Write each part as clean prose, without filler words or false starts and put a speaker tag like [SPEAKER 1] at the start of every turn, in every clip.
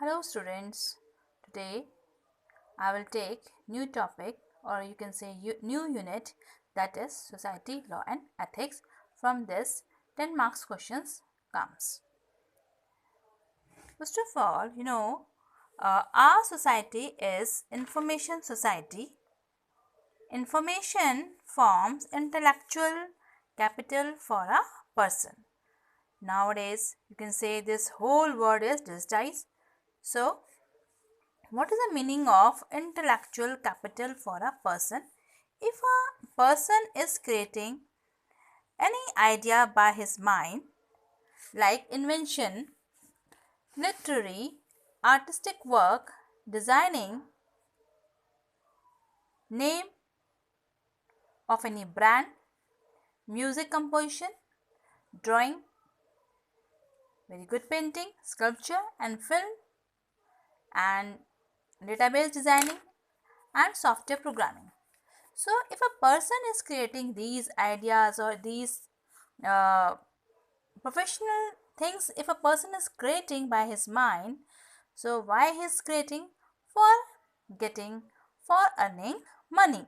[SPEAKER 1] Hello students, today I will take new topic or you can say new unit, that is society, law and ethics. From this 10 marks questions comes. First of all, our society is information society. Information forms intellectual capital for a person. Nowadays you can say this whole word is digitized. So what is the meaning of intellectual capital for a person? If a person is creating any idea by his mind, like invention, literary, artistic work, designing, name of any brand, music composition, drawing, very good painting, sculpture and film, and database designing and software programming. So, if a person is creating these ideas or these uh, professional things, if a person is creating by his mind, so why he is creating? For getting, for earning money.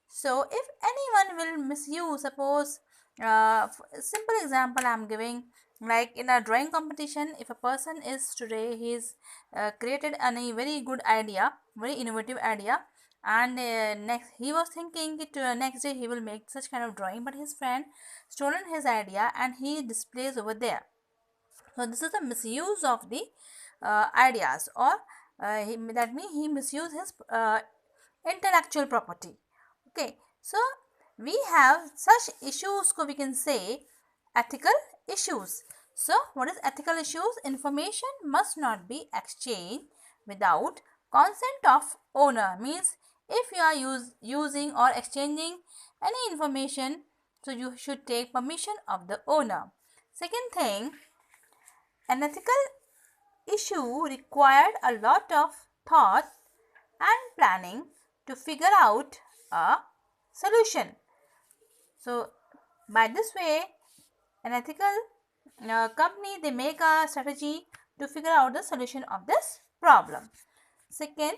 [SPEAKER 1] So, if anyone will misuse, suppose simple example I am giving, like in a drawing competition, if a person is today he is created a very good idea, very innovative idea, and next he was thinking it next day he will make such kind of drawing, but his friend stolen his idea and he displays over there. So this is the misuse of the ideas, or that means he misuse his intellectual property. Okay, so we have such issues, we can say ethical issues. So what is ethical issues? Information must not be exchanged without consent of owner. Means if you are using or exchanging any information, so you should take permission of the owner. Second thing, an ethical issue required a lot of thought and planning to figure out a solution. So, by this way, an ethical company, they make a strategy to figure out the solution of this problem. Second,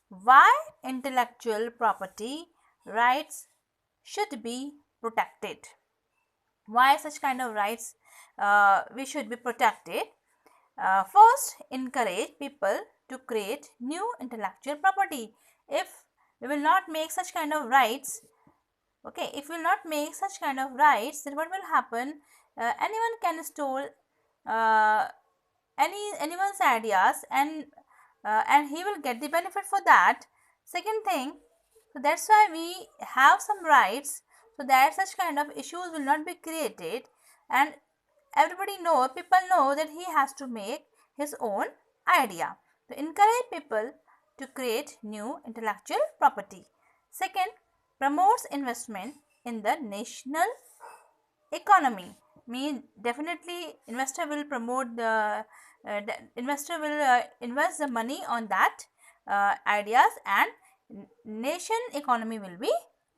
[SPEAKER 1] why intellectual property rights should be protected. Why such kind of rights we should be protected? First, encourage people to create new intellectual property. If we will not make such kind of rights, okay, if we will not make such kind of rights, then what will happen? Anyone can steal uh, anyone's ideas, and he will get the benefit for that. Second thing, so that's why we have some rights, so that such kind of issues will not be created, and everybody know, people know that he has to make his own idea. To encourage people to create new intellectual property. Second, promotes investment in the national economy. Mean definitely investor will promote the investor will invest the money on that ideas, and nation economy will be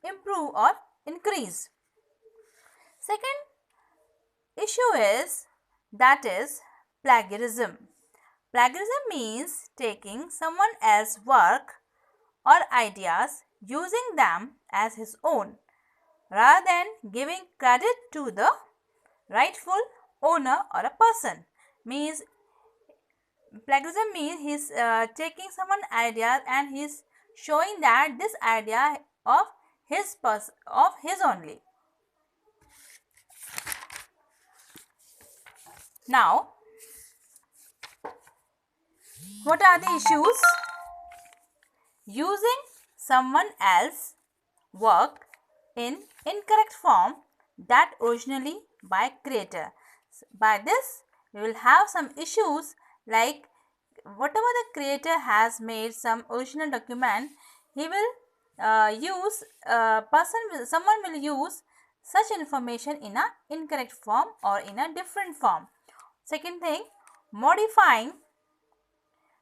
[SPEAKER 1] improve or increase. Second issue is, that is plagiarism. Plagiarism means taking someone else's work or ideas, using them as his own rather than giving credit to the rightful owner or a person. Means plagiarism means he's taking someone ideas and he's showing that this idea of his only. Now, what are the issues? Using someone else's work in incorrect form that originally by creator. By this we will have some issues, like whatever the creator has made some original document, he will use someone will use such information in a incorrect form or in a different form. Second thing, modifying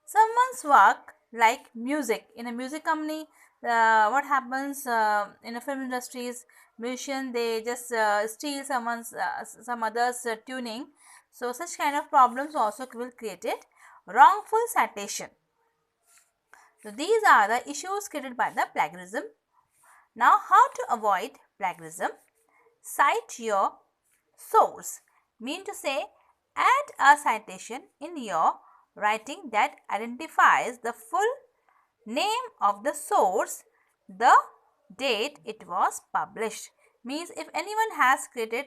[SPEAKER 1] someone's work, like music. In a music company, what happens in a film industries, musician, they just steal someone's some others tuning. So such kind of problems also will create it. wrongful citation. So these are the issues created by the plagiarism. Now, how to avoid plagiarism? Cite your source. Mean to say, add a citation in your writing that identifies the full name of the source, the date it was published. Means if anyone has created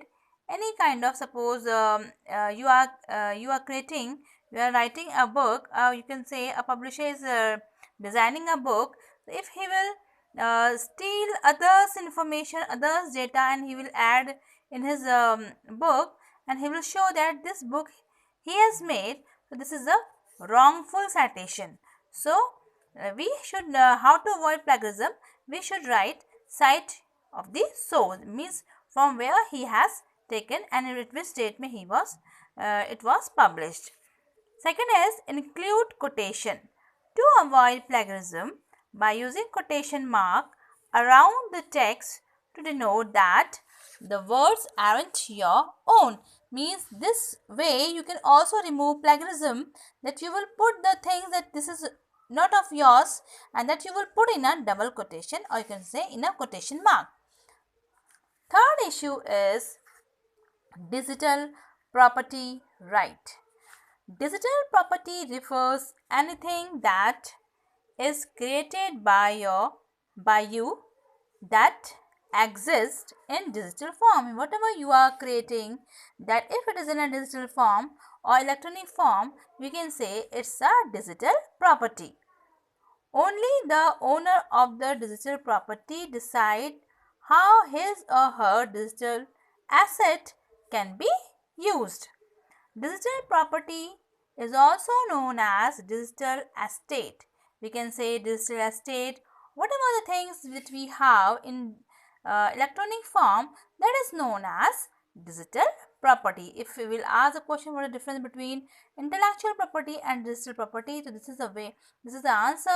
[SPEAKER 1] any kind of, suppose you are creating, you are writing a book, you can say a publisher is designing a book. So if he will steal others information, others data, and he will add in his book, and he will show that this book he has made, so this is a wrongful citation. So we should, how to avoid plagiarism, we should write cite of the source, means from where he has taken and at which statement he was it was published. Second is include quotation. To avoid plagiarism, by using quotation mark around the text to denote that the words aren't your own. Means this way you can also remove plagiarism, that you will put the things that this is not of yours and that you will put in a double quotation, or you can say in a quotation mark. Third issue is digital property right. Digital property refers anything that is created by you that exists in digital form. Whatever you are creating, that if it is in a digital form or electronic form, we can say it's a digital property. Only the owner of the digital property decide how his or her digital asset can be used. Digital property is also known as digital estate. We can say digital estate, whatever the things that we have in electronic form, that is known as digital property. If we will ask a question, what is the difference between intellectual property and digital property, so this is the way, this is the answer.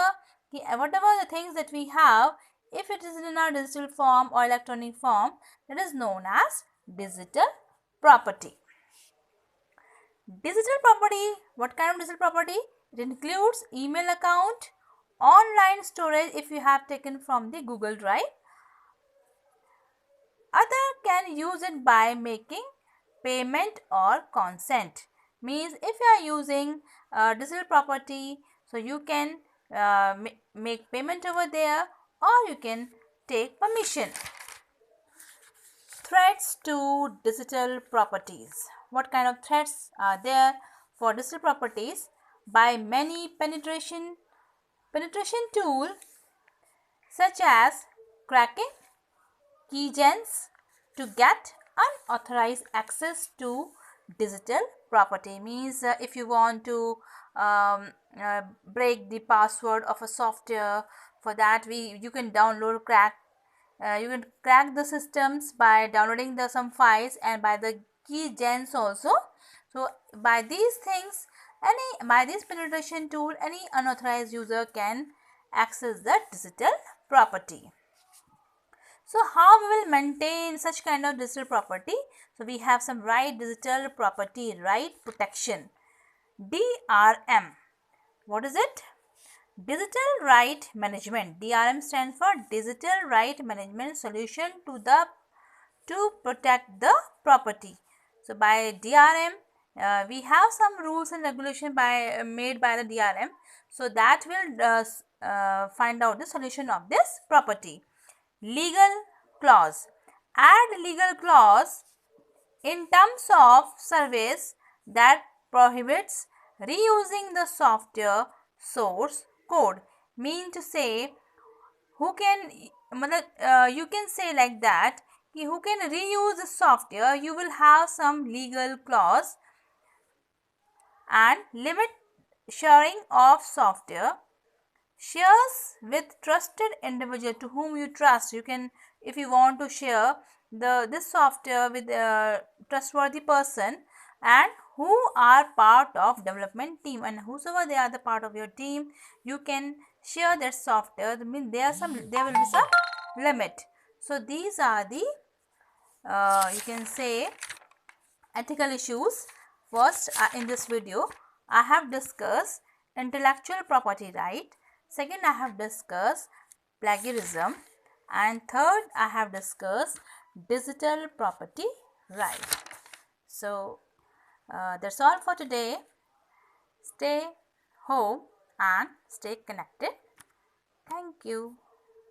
[SPEAKER 1] Whatever the things that we have, if it is in our digital form or electronic form, that is known as digital property. Digital property, what kind of digital property? It includes email account, online storage if you have taken from the Google Drive. Other can use it by making payment or consent. Means if you are using digital property, so you can make payment over there, or you can take permission. Threats to digital properties. What kind of threats are there for digital properties? By many penetration tool such as cracking keygens to get unauthorized access to digital property. Means if you want to break the password of a software, for that you can download you can crack the systems by downloading some files and by the keygens also. So by these things, by this penetration tool, any unauthorized user can access the digital property. So how we will maintain such kind of digital property? So we have some digital property right protection, DRM. What is it? Digital right management. DRM stands for digital right management solution to protect the property. So by DRM, we have some rules and regulation made by the DRM. So that will find out the solution of this property. Legal clause. Add legal clause in terms of service that prohibits reusing the software source code. Mean to say, who can you can say like that, who can reuse the software, you will have some legal clause. And limit sharing of software. Shares with trusted individual to whom you trust. You can, if you want to share this software with a trustworthy person and who are part of development team, and whosoever they are the part of your team, you can share their software. I mean, there will be some limit. So these are the you can say ethical issues. First in this video I have discussed intellectual property right. Second, I have discussed plagiarism. And third, I have discussed digital property right. So, that's all for today. Stay home and stay connected. Thank you.